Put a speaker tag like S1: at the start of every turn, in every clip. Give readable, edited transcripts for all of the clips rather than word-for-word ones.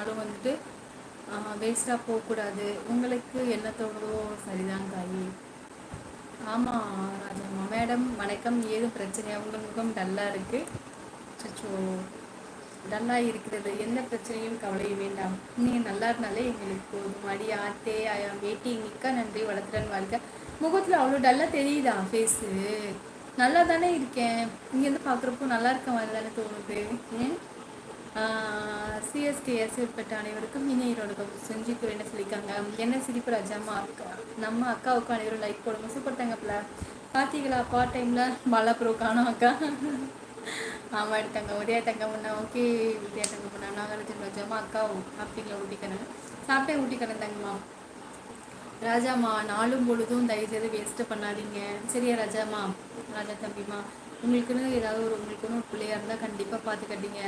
S1: நாளும் வந்துட்டு வேஸ்ட்டாக போகக்கூடாது. உங்களுக்கு என்ன தோணுதோ சரிதான் தாயி. ஆமாம் ராஜம்மா மேடம் வணக்கம். ஏதும் பிரச்சனையா? உங்கள் முகம் டல்லாக இருக்குது. அச்சோ, டல்லாக இருக்கிறது. எந்த பிரச்சனையும் கவலை வேண்டாம். நீங்கள் நல்லா இருந்தாலே எங்களுக்கு போதும். அடி ஆத்தே ஐயாம் வெயிட்டிங். மிக்க நன்றி. வளர்த்துடன் வாழ்க்கை. முகத்தில் அவ்வளோ டல்லாக தெரியுதா ஃபேஸு? நல்லா தானே இருக்கேன். இங்கேருந்து பார்க்குறப்போ நல்லா இருக்க மாதிரி தானே தோணுது. சிஎஸ்கேஎஸ் உட்பட்ட அனைவருக்கும் இணையரோட செஞ்சுக்கு என்ன சொல்லியிருக்காங்க. என்ன சிரிப்பு ராஜாமா. அக்கா நம்ம அக்காவுக்கு அனைவரும் லைக் போடுங்க. சூப்பர் தங்கப்பில் பார்த்தீங்களா பார்ட் டைமில் பாலா ப்ரோ காணும் அக்கா. ஆமாம் எடுத்தாங்க. உதயா தங்க முன்னா ஓகே. உதயா தங்க முன்னா நாகராஜன் ராஜாமா அக்கா அப்படிங்களா ஊட்டிக்கிறேன். சாப்பிட்டேன் ஊட்டிக்கிறேன் தங்கம்மா. ராஜாம்மா நாளும் பொழுதும் தயவுசெய்து வேஸ்ட்டு பண்ணாதீங்க சரியா ராஜாம்மா. ராஜா தம்பிம்மா உங்களுக்குன்னு ஏதாவது உங்களுக்குன்னு ஒரு பிள்ளையாக இருந்தால் கண்டிப்பாக பார்த்து கட்டிங்க.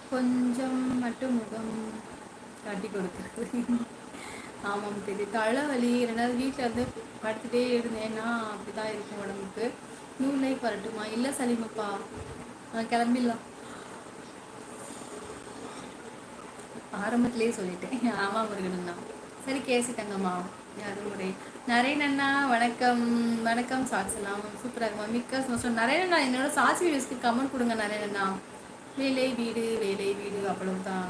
S1: கொஞ்சம் மட்டும் முகம் காட்டி கொடுக்குறது. ஆமாம் தெரியும். தலைவலி 2வது வீட்டில் இருந்து படுத்துகிட்டே இருந்தேன்னா அப்படி தான் இருக்கும் உடம்புக்கு. 100 லைக் வரட்டுமா? இல்லை சலீமப்பா கிளம்பிடலாம். ஆரம்பத்திலேயே சொல்லிட்டேன். ஆமாம் முருகன் தான். சரி கேசி தங்கம்மா யாரும் முறை. நரேனண்ணா வணக்கம். வணக்கம் சாட்ஸ் எல்லாம் சூப்பராக இருக்குமா? மிக்க சந்தோஷம் நரேனண்ணா. என்னோட சாட்சி வீடியோஸ்க்கு கமெண்ட் கொடுங்க நரேனண்ணா. வேலை வீடு அவ்வளவுதான்.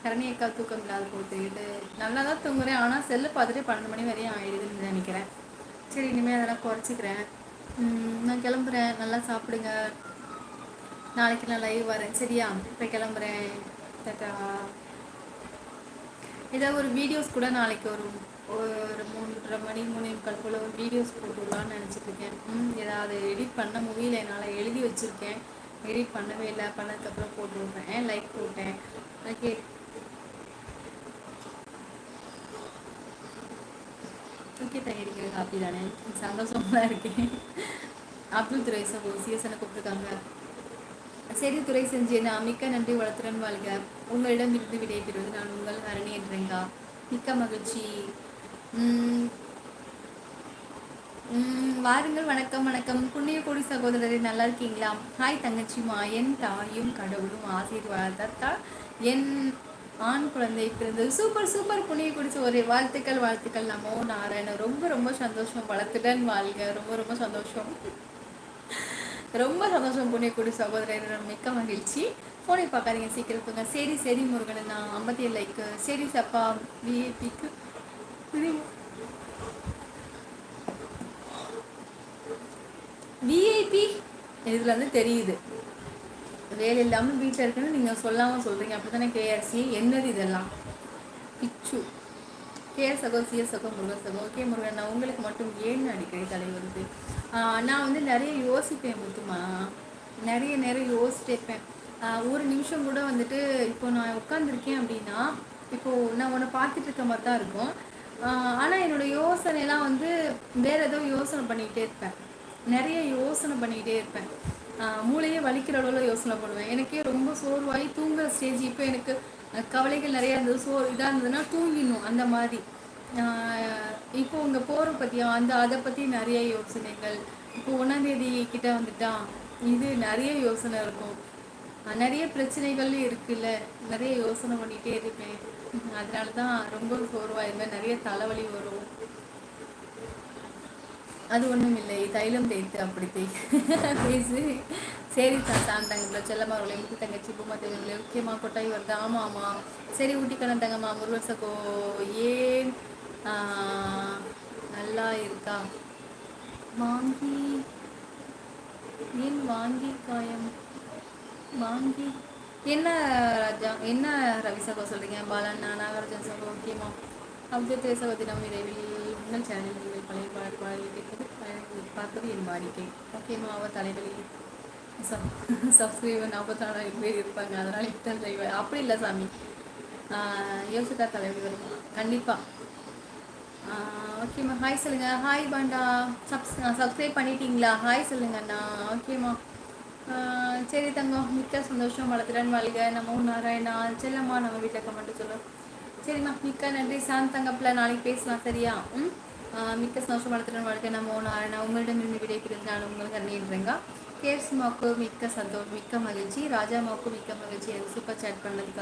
S1: கரணி அக்கா தூக்கம் இல்லாத போட்டுக்கிட்டு நல்லா தான் தூங்குறேன். ஆனால் செல்லு பார்த்துட்டு 12 மணி வரையும் ஆயிடுதுன்னு நினைக்கிறேன். சரி இனிமேல் அதெல்லாம் குறைச்சிக்கிறேன். நான் கிளம்புறேன். நல்லா சாப்பிடுங்க. நாளைக்கு நான் லைவ் வரேன் சரியா? இப்போ கிளம்புறேன். டாட்டா. ஏதாவது ஒரு வீடியோஸ் கூட நாளைக்கு ஒரு 3:30 மணி 3:45 போல் ஒரு வீடியோஸ் போட்டுடலான்னு நினச்சிட்டு இருக்கேன். ஏதாவது எடிட் பண்ண முடியல. என்னால் எழுதி வச்சுருக்கேன். எடிட் பண்ணவே இல்லை. பண்ணதுக்கப்புறம் போட்டு விட்றேன். லைக் போட்டேன். ஓகே ஓகே தயாரிக்கிறது ஹாப்பி தானே? சந்தோஷமாக தான் இருக்கேன். அப்துல் துரை சகோ சிஎஸ்என கூப்பிட்டுருக்காங்க. சரி துறை செஞ்சேன்னா மிக்க நன்றி. வளர்த்துடன் வாழ்க. உங்களிடம் இருந்து விடைபெறுவது நான் உங்கள் ஹரணி என்றேங்கா. மிக்க மகிழ்ச்சி. வாருங்கள். வணக்கம் வணக்கம். புண்ணியகோடி சகோதரரை நல்லா இருக்கீங்களா? ஹாய் தங்கச்சிமா. என் தாயும் கடவுளும் ஆசீர்வாதத்தால் என் ஆண் குழந்தை பிறந்தது. சூப்பர் சூப்பர் புண்ணியகோடி சகோதரி. வாழ்த்துக்கள் வாழ்த்துக்கள். நமோ நாராயண. ரொம்ப ரொம்ப சந்தோஷம். வளர்த்துடன் வாழ்க. ரொம்ப ரொம்ப சந்தோஷம். ரொம்ப சந்தோஷம் புண்ணியகோடி சகோதரர். மிக்க மகிழ்ச்சி. ஃபோனை பார்க்காதீங்க சீக்கிரம் போங்க. சரி சரி முருகன் நான் 57 லைக். சரி சப்பா விஐபிக்கு விஐபி இதுல வந்து தெரியுது. வேலை இல்லாமல் வீட்டில் இருக்குன்னு நீங்கள் சொல்லாமல் சொல்கிறீங்க அப்படி தானே? கேஆர்சி என்னது இதெல்லாம்? பிச்சு கேஆர் சகோ சிஎஸ் சகோ முருகன் சகோ. ஓகே முருகன் நான் உங்களுக்கு மட்டும் ஏன்னு அடிக்கடி தலை வருது. நான் வந்து நிறைய யோசிப்பேன் முத்துமா. நிறைய நேரம் யோசிச்சுட்டு இருப்பேன். ஒரு நிமிஷம் கூட வந்துட்டு இப்போ நான் உட்காந்துருக்கேன் அப்படின்னா இப்போது நான் உன்னை பார்த்துட்டு இருக்க மாதிரி தான் இருக்கும். ஆனால் என்னோடய யோசனைலாம் வந்து வேறு ஏதோ யோசனை பண்ணிக்கிட்டே இருப்பேன். நிறைய யோசனை பண்ணிக்கிட்டே இருப்பேன். மூளையே வலிக்கிற அளவில் யோசனை பண்ணுவேன். எனக்கே ரொம்ப சோர்வாகி தூங்குற ஸ்டேஜ். இப்போ எனக்கு கவலைகள் நிறையா இருந்தது. இதாக இருந்ததுன்னா தூங்கிடணும் அந்த மாதிரி. இப்போ உங்க போகிற பற்றியா அதை பற்றி நிறைய யோசனைகள். இப்போ 1ஆம் தேதி கிட்ட வந்துட்டா இது நிறைய யோசனை இருக்கும். நிறைய பிரச்சனைகள் இருக்குல்ல. நிறைய யோசனை பண்ணிகிட்டே இருப்பேன். அதனால தான் ரொம்ப சோர்வாயிருவேன். நிறைய தலைவலி வரும். அது ஒன்றும் இல்லை. தைலம் தேய்த்து அப்படி பேசு. சரி சாந்தாங்க செல்லம்மா அவர்களை முக்கிய தங்கச்சி பூமா தேவையில்லை. முக்கியமாக கொட்டாய் வருது. ஆமாம் ஆமாம். சரி ஊட்டிக்கணும் தங்கம்மா. முருகன் சகோ ஏன் நல்லா இருக்கா? வாங்கி ஏன் வாங்கி காயம் வாங்கி என்ன ராஜா என்ன ரவி சகோ சொல்கிறீங்க? பாலண்ணா நாகராஜன் சகோ ஓகேம்மா. அப்துல் சகோதரி நம்ம விரைவில் உங்கள் சேனல் பழைய பாடல்களை பார்ப்பது என் வாடிக்கை. ஓகேம்மா. அவர் தலைவலி சப்ஸ்கிரைபர் 44,000 பேர் இருப்பாங்க. அதனால் இன்ஸ்டால் செய்வேன். அப்படி இல்லை சாமி. யோசித்தா தலைவலி வரும் கண்டிப்பாக. ஓகேம்மா. ஹாய் சொல்லுங்கள். ஹாய் பாண்டா. சப்ஸ்கிரைப் பண்ணிட்டீங்களா? ஹாய் சொல்லுங்கண்ணா. ஓகேம்மா. சரி தங்கம் மிக்க சந்தோஷம். வளர்த்துடன் வாழ்க. நம்ம நாராயணா செல்லம்மா நம்ம வீட்டில் கமெண்ட் சொல்லுவோம். சரிம்மா மிக்க நன்றி. சாந்தங்கப்பில் நாளைக்கு பேசலாம் சரியா? மிக்க சந்தோஷம். வளர்த்துடன் வாழ்க்கை. நம்ம நாராயணா உங்களிடமிருந்து விடைபெறுவது நான் உங்கள் கண்ணின்றேங்க. கேர்ஸ்மாவுக்கு மிக்க சந்தோஷம் மிக்க மகிழ்ச்சி. ராஜாமாவுக்கு மிக்க மகிழ்ச்சி. சூப்பர் சேட் பண்ணதுக்கு